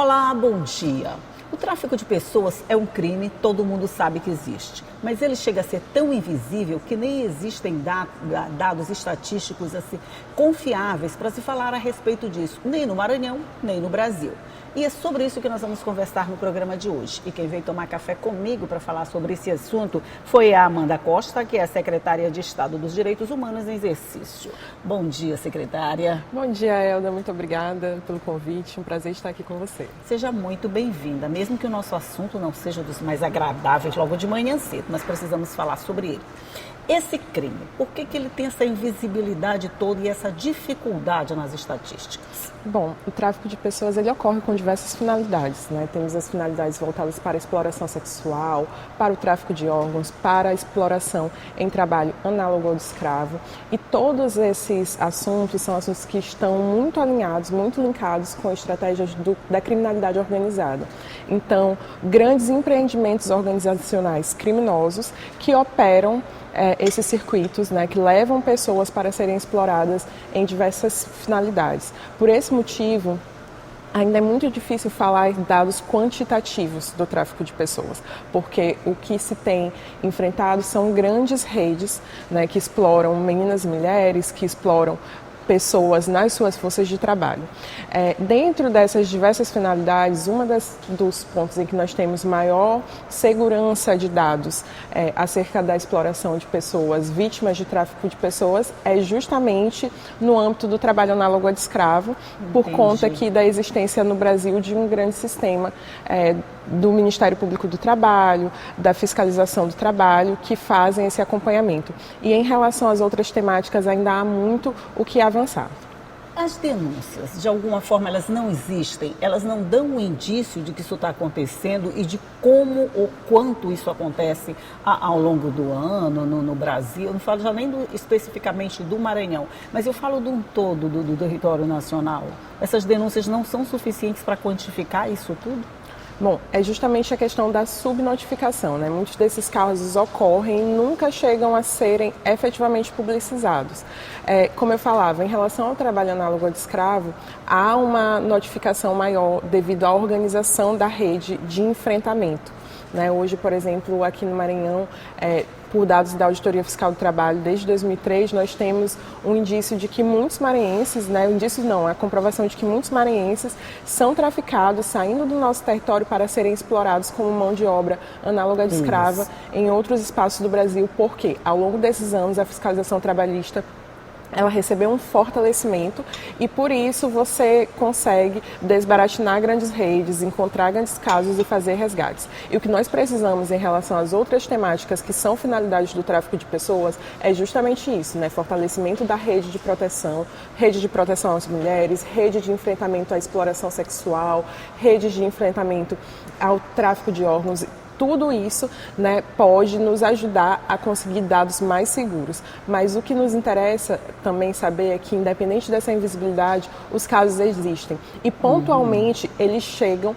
Olá, bom dia. O tráfico de pessoas é um crime, todo mundo sabe que existe. Mas ele chega a ser tão invisível que nem existem dados estatísticos assim, confiáveis para se falar a respeito disso, nem no Maranhão, nem no Brasil. E é sobre isso que nós vamos conversar no programa de hoje. E quem veio tomar café comigo para falar sobre esse assunto foi a Amanda Costa, que é a secretária de Estado dos Direitos Humanos em exercício. Bom dia, secretária. Bom dia, Elda. Muito obrigada pelo convite. Um prazer estar aqui com você. Seja muito bem-vinda, mesmo que o nosso assunto não seja dos mais agradáveis logo de manhã cedo, mas precisamos falar sobre ele. Esse crime, por que ele tem essa invisibilidade toda e essa dificuldade nas estatísticas? Bom, o tráfico de pessoas ele ocorre com diversas finalidades, né? Temos as finalidades voltadas para a exploração sexual, para o tráfico de órgãos, para a exploração em trabalho análogo ao de escravo. E todos esses assuntos são assuntos que estão muito alinhados, muito linkados com estratégias da criminalidade organizada. Então, grandes empreendimentos organizacionais criminosos que operam esses circuitos, né, que levam pessoas para serem exploradas em diversas finalidades. Por esse motivo, ainda é muito difícil falar em dados quantitativos do tráfico de pessoas, porque o que se tem enfrentado são grandes redes, né, que exploram meninas e mulheres, que exploram pessoas nas suas forças de trabalho. Dentro dessas diversas finalidades, dos pontos em que nós temos maior segurança de dados acerca da exploração de pessoas vítimas de tráfico de pessoas é justamente no âmbito do trabalho análogo ao de escravo, por conta aqui da existência no Brasil de um grande sistema do Ministério Público do Trabalho, da fiscalização do trabalho, que fazem esse acompanhamento. E em relação às outras temáticas, ainda há muito o que avançar. As denúncias, de alguma forma, elas não existem, elas não dão um indício de que isso está acontecendo e de como ou quanto isso acontece ao longo do ano no Brasil. Eu não falo já nem especificamente do Maranhão, mas eu falo de um todo do território nacional. Essas denúncias não são suficientes para quantificar isso tudo? Bom, é justamente a questão da subnotificação, né? Muitos desses casos ocorrem e nunca chegam a serem efetivamente publicizados. Como eu falava, em relação ao trabalho análogo ao de escravo, há uma notificação maior devido à organização da rede de enfrentamento. Hoje, por exemplo, aqui no Maranhão, por dados da Auditoria Fiscal do Trabalho, desde 2003, nós temos um indício de que muitos maranhenses, a comprovação de que muitos maranhenses são traficados, saindo do nosso território para serem explorados como mão de obra análoga de escrava em outros espaços do Brasil, porque ao longo desses anos a fiscalização trabalhista ela recebeu um fortalecimento e por isso você consegue desbaratinar grandes redes, encontrar grandes casos e fazer resgates. E o que nós precisamos em relação às outras temáticas que são finalidades do tráfico de pessoas é justamente isso, fortalecimento da rede de proteção às mulheres, rede de enfrentamento à exploração sexual, rede de enfrentamento ao tráfico de órgãos. Tudo isso pode nos ajudar a conseguir dados mais seguros. Mas o que nos interessa também saber é que, independente dessa invisibilidade, os casos existem. E pontualmente eles chegam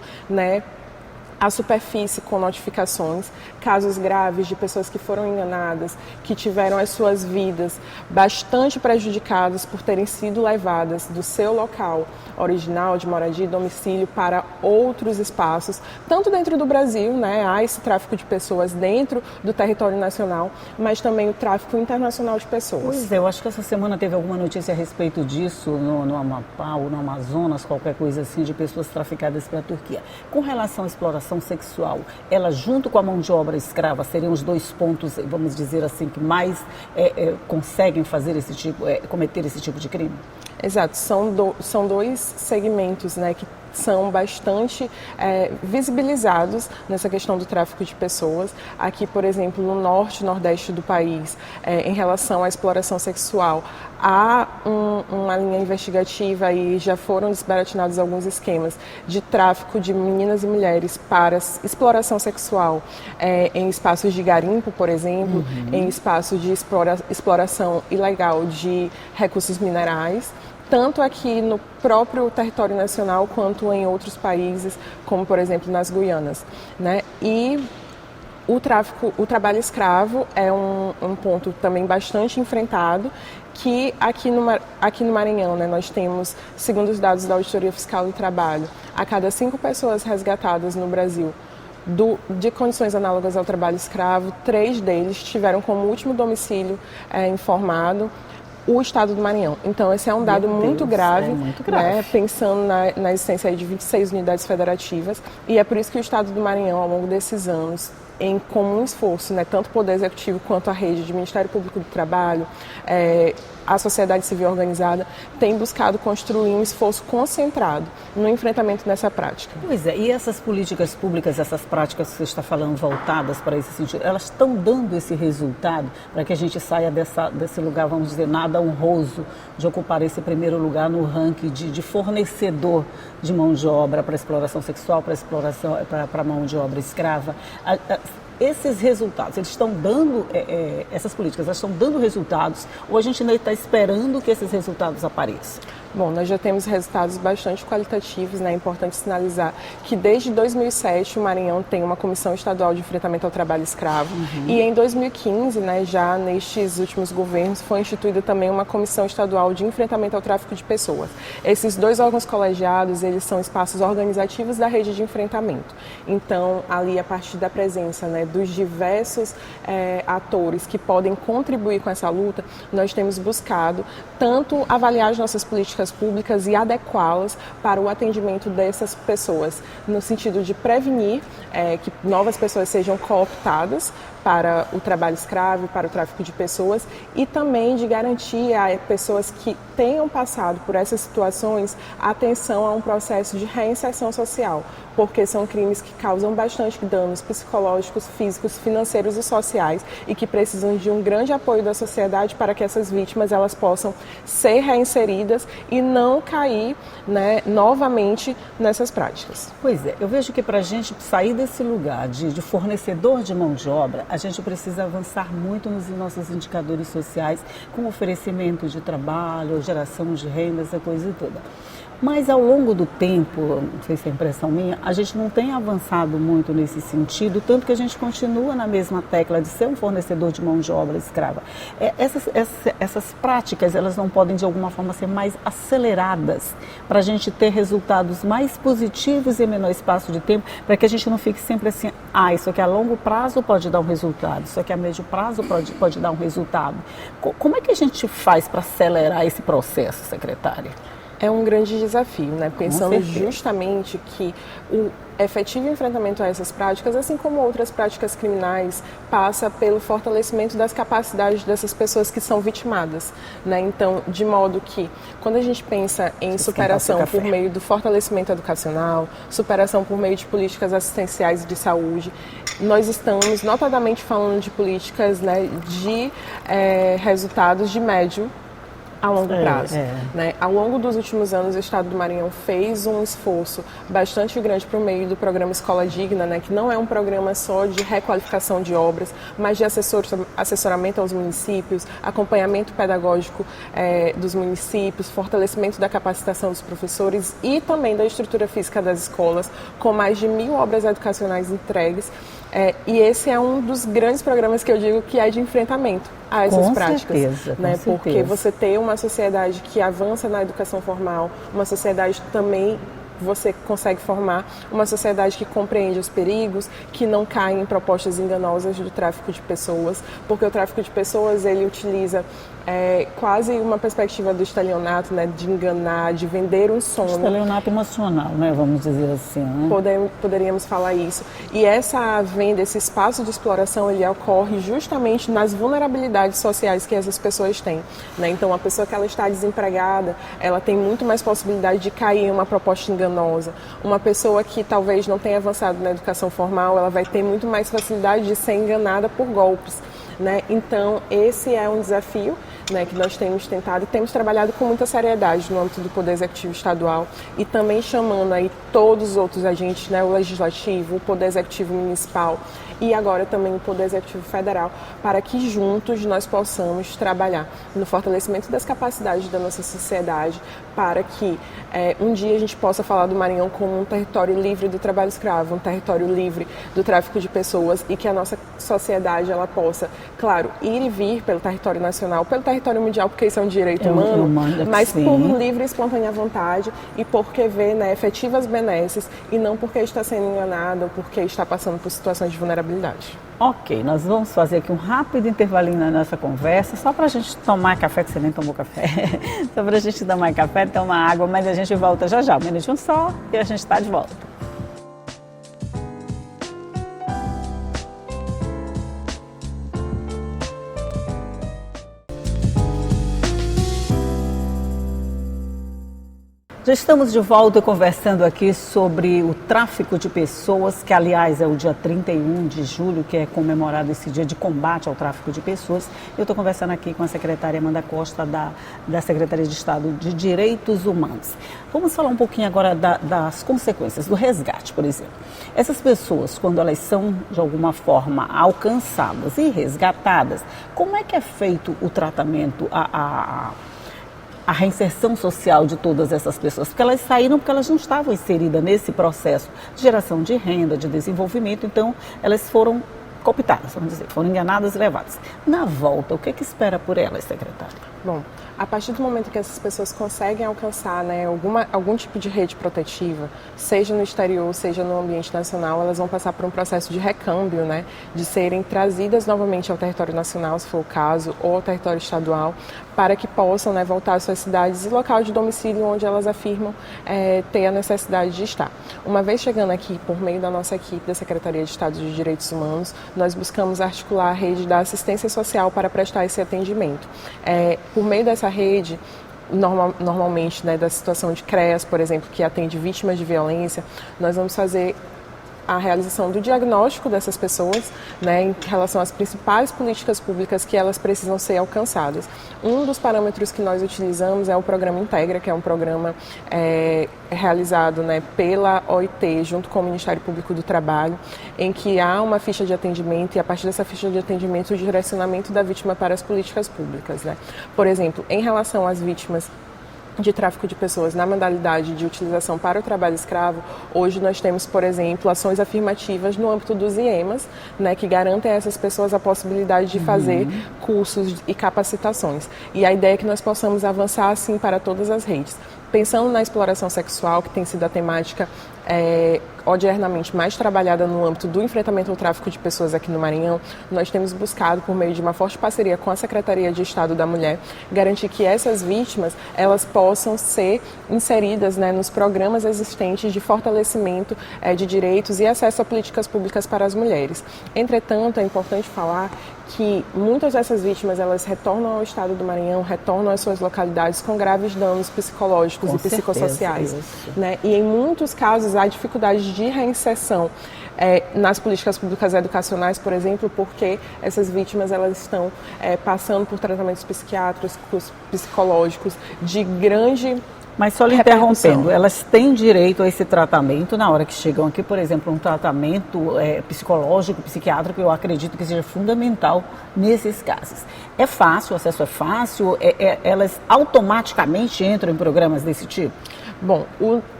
à superfície com notificações, casos graves de pessoas que foram enganadas, que tiveram as suas vidas bastante prejudicadas por terem sido levadas do seu local original de moradia e domicílio para outros espaços, tanto dentro do Brasil, há esse tráfico de pessoas dentro do território nacional, mas também o tráfico internacional de pessoas. Pois é, eu acho que essa semana teve alguma notícia a respeito disso no Amapá ou no Amazonas, qualquer coisa assim, de pessoas traficadas para a Turquia. Com relação à exploração sexual, ela junto com a mão de obra escrava seriam os dois pontos, vamos dizer assim, que mais conseguem fazer cometer esse tipo de crime? Exato, são dois segmentos que são bastante visibilizados nessa questão do tráfico de pessoas. Aqui, por exemplo, no norte e nordeste do país, em relação à exploração sexual, há uma linha investigativa e já foram desbaratinados alguns esquemas de tráfico de meninas e mulheres para exploração sexual em espaços de garimpo, por exemplo, em espaços de exploração ilegal de recursos minerais, tanto aqui no próprio território nacional quanto em outros países, como por exemplo nas Guianas, E O trabalho escravo é um ponto também bastante enfrentado, que aqui no Maranhão, né, nós temos, segundo os dados da Auditoria Fiscal do Trabalho, a cada 5 pessoas resgatadas no Brasil de condições análogas ao trabalho escravo, 3 deles tiveram como último domicílio informado o estado do Maranhão. Então, esse é um dado muito grave, né, pensando na existência aí de 26 unidades federativas, e é por isso que o estado do Maranhão, ao longo desses anos, em comum esforço, né, tanto o Poder Executivo quanto a rede de Ministério Público do Trabalho, a sociedade civil organizada, tem buscado construir um esforço concentrado no enfrentamento dessa prática. Pois é, e essas políticas públicas, essas práticas que você está falando voltadas para esse sentido, elas estão dando esse resultado para que a gente saia desse lugar, vamos dizer, nada honroso de ocupar esse primeiro lugar no ranking de fornecedor de mão de obra para exploração sexual, para mão de obra escrava. Esses resultados, eles estão dando, essas políticas, elas estão dando resultados, ou a gente ainda está esperando que esses resultados apareçam? Bom, nós já temos resultados bastante qualitativos, né? É importante sinalizar que desde 2007 o Maranhão tem uma Comissão Estadual de Enfrentamento ao Trabalho Escravo e em 2015, né, já nestes últimos governos, foi instituída também uma Comissão Estadual de Enfrentamento ao Tráfico de Pessoas. Esses 2 órgãos colegiados, eles são espaços organizativos da rede de enfrentamento. Então, ali a partir da presença, né, dos diversos atores que podem contribuir com essa luta, nós temos buscado tanto avaliar as nossas políticas públicas e adequá-las para o atendimento dessas pessoas, no sentido de prevenir que novas pessoas sejam cooptadas para o trabalho escravo, para o tráfico de pessoas, e também de garantir a pessoas que tenham passado por essas situações atenção a um processo de reinserção social, porque são crimes que causam bastante danos psicológicos, físicos, financeiros e sociais e que precisam de um grande apoio da sociedade para que essas vítimas elas possam ser reinseridas e não cair, né, novamente nessas práticas. Pois é, eu vejo que para a gente sair desse lugar de fornecedor de mão de obra, a gente precisa avançar muito nos nossos indicadores sociais, com oferecimento de trabalho, geração de rendas, essa coisa toda. Mas ao longo do tempo, não sei se é impressão minha, a gente não tem avançado muito nesse sentido, tanto que a gente continua na mesma tecla de ser um fornecedor de mão de obra escrava. Essas práticas, elas não podem de alguma forma ser mais aceleradas para a gente ter resultados mais positivos em menor espaço de tempo, para que a gente não fique sempre assim, isso aqui a longo prazo pode dar um resultado, isso aqui a médio prazo pode dar um resultado. Como é que a gente faz para acelerar esse processo, secretária? É um grande desafio, né? Pensando justamente que o efetivo enfrentamento a essas práticas, assim como outras práticas criminais, passa pelo fortalecimento das capacidades dessas pessoas que são vitimadas, né? Então, de modo que, quando a gente pensa em superação por meio do fortalecimento educacional, superação por meio de políticas assistenciais e de saúde, nós estamos notadamente falando de políticas, né, de resultados de médio a longo prazo. Né? Ao longo dos últimos anos, o Estado do Maranhão fez um esforço bastante grande por meio do programa Escola Digna, né? Que não é um programa só de requalificação de obras, mas de assessoramento aos municípios, acompanhamento pedagógico dos municípios, fortalecimento da capacitação dos professores e também da estrutura física das escolas, com mais de 1.000 obras educacionais entregues. E esse é um dos grandes programas que eu digo que é de enfrentamento a essas práticas. Né? Porque você ter uma sociedade que avança na educação formal, uma sociedade também você consegue formar uma sociedade que compreende os perigos, que não cai em propostas enganosas do tráfico de pessoas, porque o tráfico de pessoas ele utiliza quase uma perspectiva do estelionato, né, de enganar, de vender um sonho. Estelionato emocional, né, vamos dizer assim. Né? Poderíamos falar isso. E essa venda, esse espaço de exploração, ele ocorre justamente nas vulnerabilidades sociais que essas pessoas têm. Né? Então, a pessoa que ela está desempregada, ela tem muito mais possibilidade de cair em uma proposta enganosa. Uma pessoa que talvez não tenha avançado na educação formal, ela vai ter muito mais facilidade de ser enganada por golpes. Né? Então, esse é um desafio, né, que nós temos tentado e temos trabalhado com muita seriedade no âmbito do Poder Executivo Estadual e também chamando aí todos os outros agentes, né, o Legislativo, o Poder Executivo Municipal e agora também o Poder Executivo Federal, para que juntos nós possamos trabalhar no fortalecimento das capacidades da nossa sociedade, para que um dia a gente possa falar do Maranhão como um território livre do trabalho escravo, um território livre do tráfico de pessoas e que a nossa sociedade ela possa, claro, ir e vir pelo território nacional, pelo território mundial, porque isso é um direito humano, mas sim, por livre e espontânea vontade e porque vê, né, efetivas benesses e não porque está sendo enganado ou porque está passando por situações de vulnerabilidade. Ok, nós vamos fazer aqui um rápido intervalinho na nossa conversa, só para a gente tomar café, que você nem tomou café, só para a gente tomar café, tomar água, mas a gente volta já já, um minutinho só e a gente está de volta. Já estamos de volta conversando aqui sobre o tráfico de pessoas, que aliás é o dia 31 de julho, que é comemorado esse dia de combate ao tráfico de pessoas. Eu estou conversando aqui com a secretária Amanda Costa, da Secretaria de Estado de Direitos Humanos. Vamos falar um pouquinho agora das consequências, do resgate, por exemplo. Essas pessoas, quando elas são de alguma forma alcançadas e resgatadas, como é que é feito o tratamento, a reinserção social de todas essas pessoas, porque elas saíram porque elas não estavam inseridas nesse processo de geração de renda, de desenvolvimento, então elas foram cooptadas, vamos dizer, foram enganadas e levadas. Na volta, o que espera por elas, secretária? Bom, a partir do momento que essas pessoas conseguem alcançar, né, algum tipo de rede protetiva, seja no exterior, seja no ambiente nacional, elas vão passar por um processo de recâmbio, né, de serem trazidas novamente ao território nacional, se for o caso, ou ao território estadual, para que possam, né, voltar às suas cidades e local de domicílio onde elas afirmam ter a necessidade de estar. Uma vez chegando aqui, por meio da nossa equipe da Secretaria de Estado de Direitos Humanos, nós buscamos articular a rede da assistência social para prestar esse atendimento. Por meio dessa rede, normalmente, né, da situação de CREAS, por exemplo, que atende vítimas de violência, nós vamos fazer a realização do diagnóstico dessas pessoas, né, em relação às principais políticas públicas que elas precisam ser alcançadas. Um dos parâmetros que nós utilizamos é o programa Integra, que é um programa realizado, né, pela OIT, junto com o Ministério Público do Trabalho, em que há uma ficha de atendimento e, a partir dessa ficha de atendimento, o direcionamento da vítima para as políticas públicas, né. Por exemplo, em relação às vítimas de tráfico de pessoas na modalidade de utilização para o trabalho escravo, hoje nós temos, por exemplo, ações afirmativas no âmbito dos IEMAs, né, que garantem a essas pessoas a possibilidade de fazer cursos e capacitações. E a ideia é que nós possamos avançar assim para todas as redes. Pensando na exploração sexual, que tem sido a temática odiernamente mais trabalhada no âmbito do enfrentamento ao tráfico de pessoas aqui no Maranhão, nós temos buscado, por meio de uma forte parceria com a Secretaria de Estado da Mulher, garantir que essas vítimas elas possam ser inseridas, né, nos programas existentes de fortalecimento de direitos e acesso a políticas públicas para as mulheres. Entretanto, é importante falar que muitas dessas vítimas elas retornam ao estado do Maranhão, retornam às suas localidades com graves danos psicológicos e psicossociais, né? E em muitos casos há dificuldade de reinserção nas políticas públicas educacionais, por exemplo, porque essas vítimas elas estão passando por tratamentos psiquiátricos, psicológicos de grande... Mas só lhe interrompendo, elas têm direito a esse tratamento na hora que chegam aqui, por exemplo, um tratamento psicológico, psiquiátrico, eu acredito que seja fundamental nesses casos. É fácil, o acesso é fácil, elas automaticamente entram em programas desse tipo? Bom,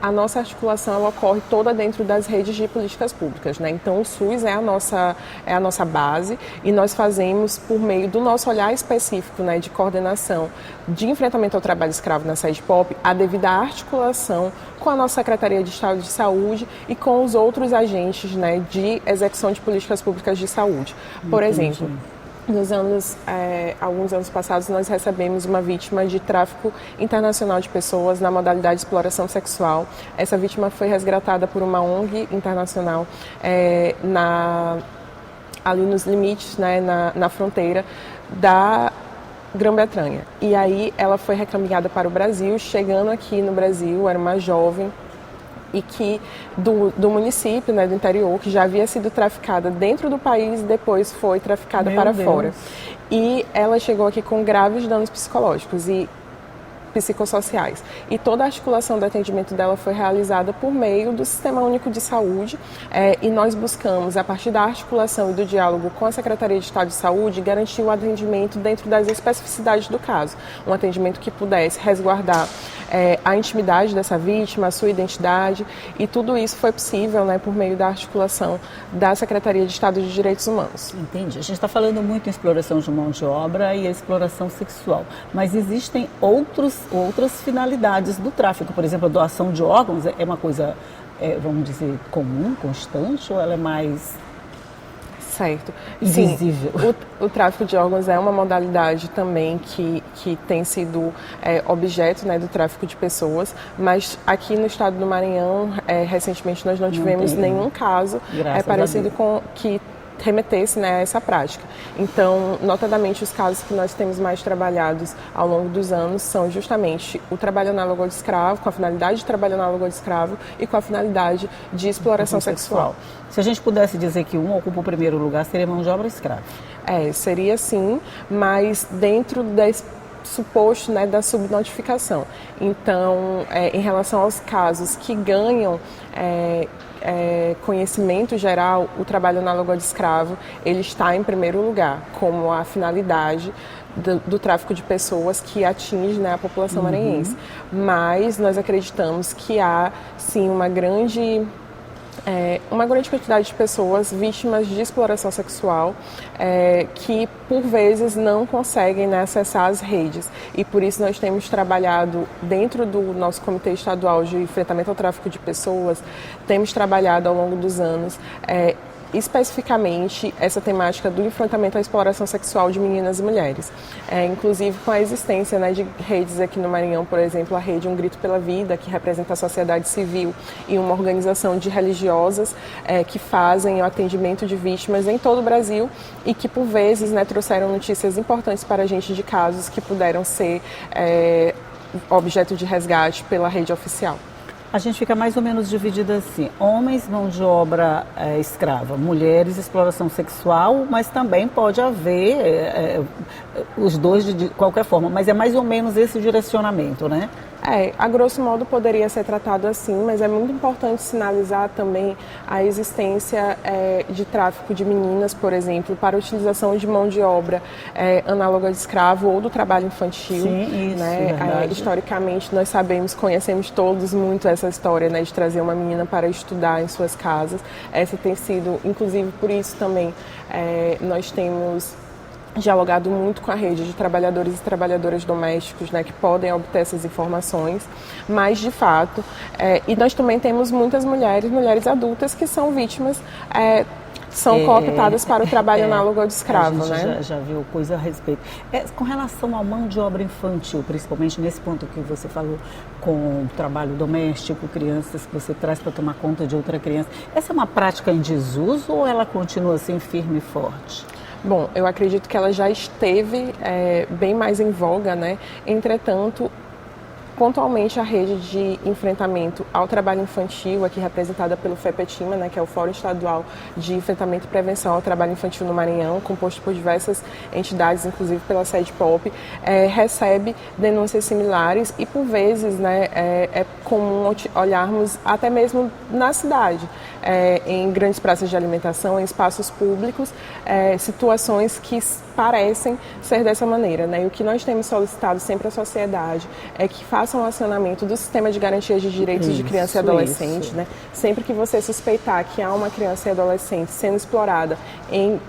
a nossa articulação ela ocorre toda dentro das redes de políticas públicas, né? Então o SUS é a nossa base e nós fazemos por meio do nosso olhar específico, né, de coordenação de enfrentamento ao trabalho escravo na SEDPOP, a devida articulação com a nossa Secretaria de Estado de Saúde e com os outros agentes, né, de execução de políticas públicas de saúde. Por exemplo, alguns anos passados, nós recebemos uma vítima de tráfico internacional de pessoas na modalidade de exploração sexual. Essa vítima foi resgatada por uma ONG internacional ali nos limites, né, na fronteira da Grã-Bretanha. E aí ela foi recaminhada para o Brasil. Chegando aqui no Brasil, era uma jovem e que do município, né, do interior, que já havia sido traficada dentro do país e depois foi traficada para fora. E ela chegou aqui com graves danos psicológicos e psicossociais. E toda a articulação do atendimento dela foi realizada por meio do Sistema Único de Saúde, e nós buscamos, a partir da articulação e do diálogo com a Secretaria de Estado de Saúde, garantir o atendimento dentro das especificidades do caso. Um atendimento que pudesse resguardar a intimidade dessa vítima, a sua identidade, e tudo isso foi possível, né, por meio da articulação da Secretaria de Estado de Direitos Humanos. Entendi. A gente está falando muito em exploração de mão de obra e a exploração sexual, mas existem outras finalidades do tráfico. Por exemplo, a doação de órgãos é uma coisa, vamos dizer, comum, constante, ou ela é mais... Certo. Invisível. Sim, o tráfico de órgãos é uma modalidade também que tem sido objeto, né, do tráfico de pessoas, mas aqui no estado do Maranhão, recentemente nós não tivemos nenhum caso parecido com que remetesse, né, a essa prática. Então, notadamente, os casos que nós temos mais trabalhados ao longo dos anos são justamente o trabalho análogo ao de escravo, com a finalidade de trabalho análogo ao de escravo e com a finalidade de exploração sexual. Se a gente pudesse dizer que um ocupa o primeiro lugar, seria mão de obra escrava? Seria sim, mas dentro desse suposto, né, da subnotificação. Então, em relação aos casos que ganham conhecimento geral, o trabalho análogo ao de escravo, ele está em primeiro lugar, como a finalidade do tráfico de pessoas que atinge, né, a população maranhense. Mas nós acreditamos que há, sim, uma grande quantidade de pessoas vítimas de exploração sexual que, por vezes, não conseguem, né, acessar as redes. E por isso nós temos trabalhado dentro do nosso Comitê Estadual de Enfrentamento ao Tráfico de Pessoas, temos trabalhado ao longo dos anos especificamente essa temática do enfrentamento à exploração sexual de meninas e mulheres. Inclusive com a existência, né, de redes aqui no Maranhão, por exemplo, a rede Um Grito pela Vida, que representa a sociedade civil, e uma organização de religiosas que fazem o atendimento de vítimas em todo o Brasil e que, por vezes, né, trouxeram notícias importantes para a gente de casos que puderam ser objeto de resgate pela rede oficial. A gente fica mais ou menos dividida assim: homens, mão de obra escrava, mulheres, exploração sexual, mas também pode haver os dois de qualquer forma, mas é mais ou menos esse direcionamento, né? A grosso modo poderia ser tratado assim, mas é muito importante sinalizar também a existência de tráfico de meninas, por exemplo, para a utilização de mão de obra análoga de escravo ou do trabalho infantil. Sim, isso, né? Historicamente, nós conhecemos todos muito essa história, né, de trazer uma menina para estudar em suas casas. Essa tem sido, inclusive por isso também, nós temos dialogado muito com a rede de trabalhadores e trabalhadoras domésticos, né, que podem obter essas informações, mas de fato, e nós também temos muitas mulheres adultas que são vítimas, são cooptadas para o trabalho análogo ao de escravo, né? né? Já viu coisa a respeito. Com relação à mão de obra infantil, principalmente nesse ponto que você falou, com o trabalho doméstico, crianças que você traz para tomar conta de outra criança, essa é uma prática em desuso ou ela continua assim firme e forte? Bom, eu acredito que ela já esteve bem mais em voga, né? Entretanto, pontualmente a rede de enfrentamento ao trabalho infantil, aqui representada pelo FEPETIMA, né, que é o Fórum Estadual de Enfrentamento e Prevenção ao Trabalho Infantil no Maranhão, composto por diversas entidades, inclusive pela SEDPOP, recebe denúncias similares e, por vezes, né, é comum olharmos até mesmo na cidade, em grandes praças de alimentação, em espaços públicos, situações que parecem ser dessa maneira, né? E o que nós temos solicitado sempre à sociedade é que façam um acionamento do Sistema de Garantias de Direitos de Criança e Adolescente, né? Sempre que você suspeitar que há uma criança e adolescente sendo explorada em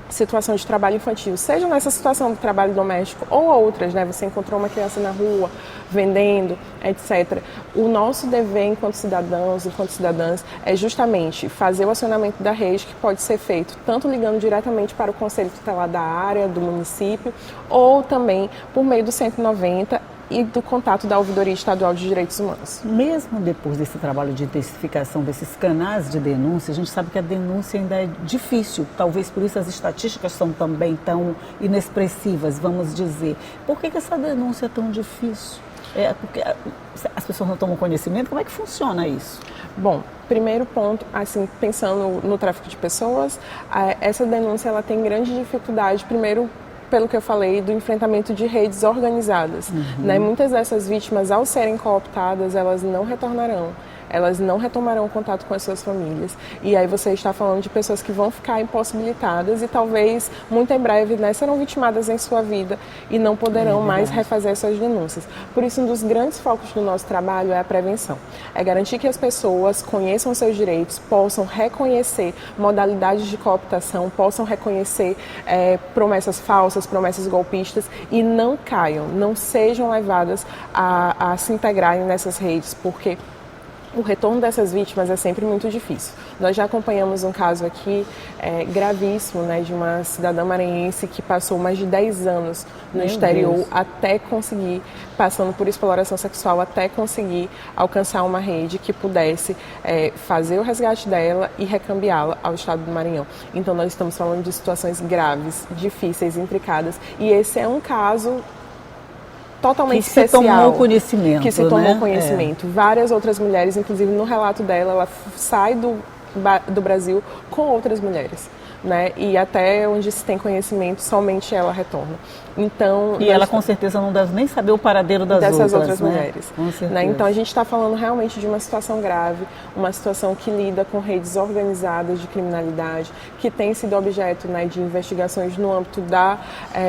situação de trabalho infantil, seja nessa situação do trabalho doméstico ou outras, né? Você encontrou uma criança na rua, vendendo, etc. O nosso dever enquanto cidadãos, enquanto cidadãs, é justamente fazer o acionamento da rede, que pode ser feito tanto ligando diretamente para o Conselho Tutelar da área, do município, ou também por meio do 190 e do contato da Ouvidoria Estadual de Direitos Humanos. Mesmo depois desse trabalho de intensificação desses canais de denúncia, a gente sabe que a denúncia ainda é difícil, talvez por isso as estatísticas são também tão inexpressivas, vamos dizer. Por que essa denúncia é tão difícil? Porque as pessoas não tomam conhecimento. Como é que funciona isso? Bom, primeiro ponto, assim, pensando no tráfico de pessoas, essa denúncia ela tem grande dificuldade, primeiro, pelo que eu falei, do enfrentamento de redes organizadas. Né? Muitas dessas vítimas, ao serem cooptadas, elas não retornarão. Elas não retomarão o contato com as suas famílias. E aí você está falando de pessoas que vão ficar impossibilitadas e talvez, muito em breve, né, serão vitimadas em sua vida e não poderão mais refazer suas denúncias. Por isso, um dos grandes focos do nosso trabalho é a prevenção. É garantir que as pessoas conheçam seus direitos, possam reconhecer modalidades de cooptação, possam reconhecer promessas falsas, promessas golpistas e não caiam, não sejam levadas a se integrarem nessas redes, porque o retorno dessas vítimas é sempre muito difícil. Nós já acompanhamos um caso aqui gravíssimo, né, de uma cidadã maranhense que passou mais de 10 anos no exterior até conseguir, passando por exploração sexual, até conseguir alcançar uma rede que pudesse fazer o resgate dela e recambiá-la ao estado do Maranhão. Então nós estamos falando de situações graves, difíceis, intricadas, e esse é um caso totalmente especial. Que se tomou conhecimento. Que se tomou conhecimento. Várias outras mulheres, inclusive no relato dela, ela sai do Brasil com outras mulheres. Né? E até onde se tem conhecimento, somente ela retorna. Então, e ela com certeza não deve nem saber o paradeiro dessas outras né? mulheres. Com certeza. Né? Então a gente está falando realmente de uma situação grave, uma situação que lida com redes organizadas de criminalidade, que tem sido objeto, né, de investigações no âmbito da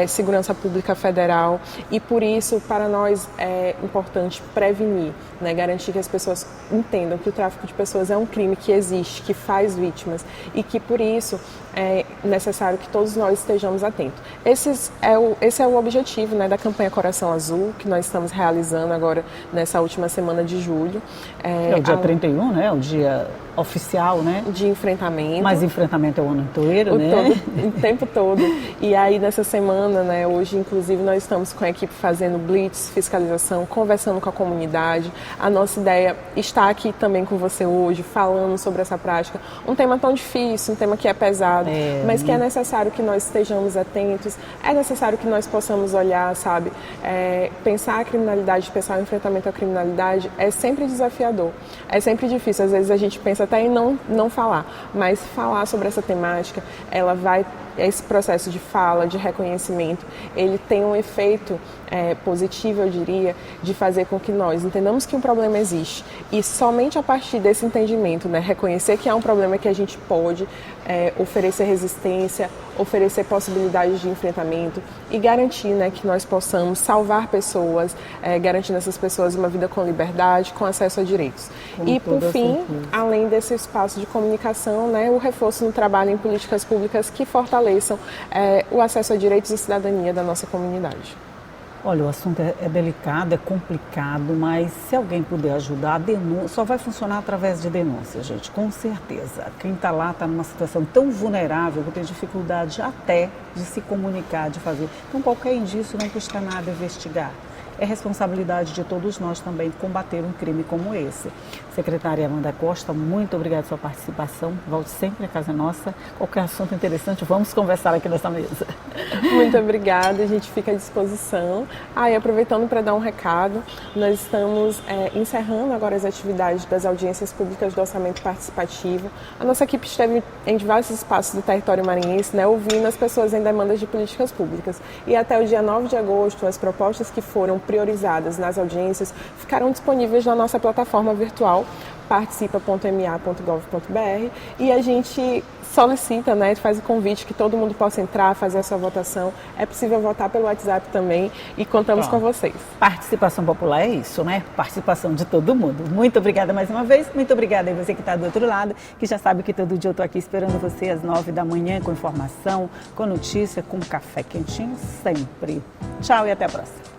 segurança pública federal, e por isso para nós é importante prevenir, né, garantir que as pessoas entendam que o tráfico de pessoas é um crime que existe, que faz vítimas e que por isso é necessário que todos nós estejamos atentos. Esse é o objetivo, né, da campanha Coração Azul, que nós estamos realizando agora nessa última semana de julho. É o dia 31, né? O dia oficial, né? De enfrentamento. Mas enfrentamento é o ano inteiro, né? O tempo todo. E aí, nessa semana, né, hoje, inclusive, nós estamos com a equipe fazendo blitz, fiscalização, conversando com a comunidade. A nossa ideia está aqui também com você hoje, falando sobre essa prática. Um tema tão difícil, um tema que é pesado, mas que é necessário que nós estejamos atentos, é necessário que nós possamos olhar, sabe? Pensar a criminalidade, pensar o enfrentamento à criminalidade é sempre desafiador, é sempre difícil. Às vezes a gente pensa até em não falar, mas falar sobre essa temática, esse processo de fala, de reconhecimento, ele tem um efeito positivo, eu diria, de fazer com que nós entendamos que um problema existe e somente a partir desse entendimento, né, reconhecer que há um problema que a gente pode oferecer resistência, oferecer possibilidades de enfrentamento e garantir, né, que nós possamos salvar pessoas, garantindo essas pessoas uma vida com liberdade, com acesso a direitos. E, por fim, além desse espaço de comunicação, né, o reforço no trabalho em políticas públicas que fortaleçam o acesso a direitos e cidadania da nossa comunidade. Olha, o assunto é delicado, é complicado, mas se alguém puder ajudar, a denúncia só vai funcionar através de denúncia, gente, com certeza. Quem está lá está numa situação tão vulnerável que tem dificuldade até de se comunicar, de fazer. Então, qualquer indício não custa nada investigar. É responsabilidade de todos nós também combater um crime como esse. Secretária Amanda Costa, muito obrigada pela sua participação. Volte sempre à casa nossa. Qualquer assunto interessante, vamos conversar aqui nessa mesa. Muito obrigada, a gente fica à disposição. E aproveitando para dar um recado, nós estamos encerrando agora as atividades das audiências públicas do orçamento participativo. A nossa equipe esteve em diversos espaços do território maranhense, né, ouvindo as pessoas em demandas de políticas públicas. E até o dia 9 de agosto, as propostas que foram priorizadas nas audiências ficarão disponíveis na nossa plataforma virtual participa.ma.gov.br e a gente solicita, né, faz o convite que todo mundo possa entrar, fazer a sua votação. É possível votar pelo WhatsApp também e contamos com vocês. Participação popular é isso, né? Participação de todo mundo. Muito obrigada mais uma vez. Muito obrigada a você que está do outro lado, que já sabe que todo dia eu estou aqui esperando você às 9 da manhã com informação, com notícia, com café quentinho sempre. Tchau e até a próxima.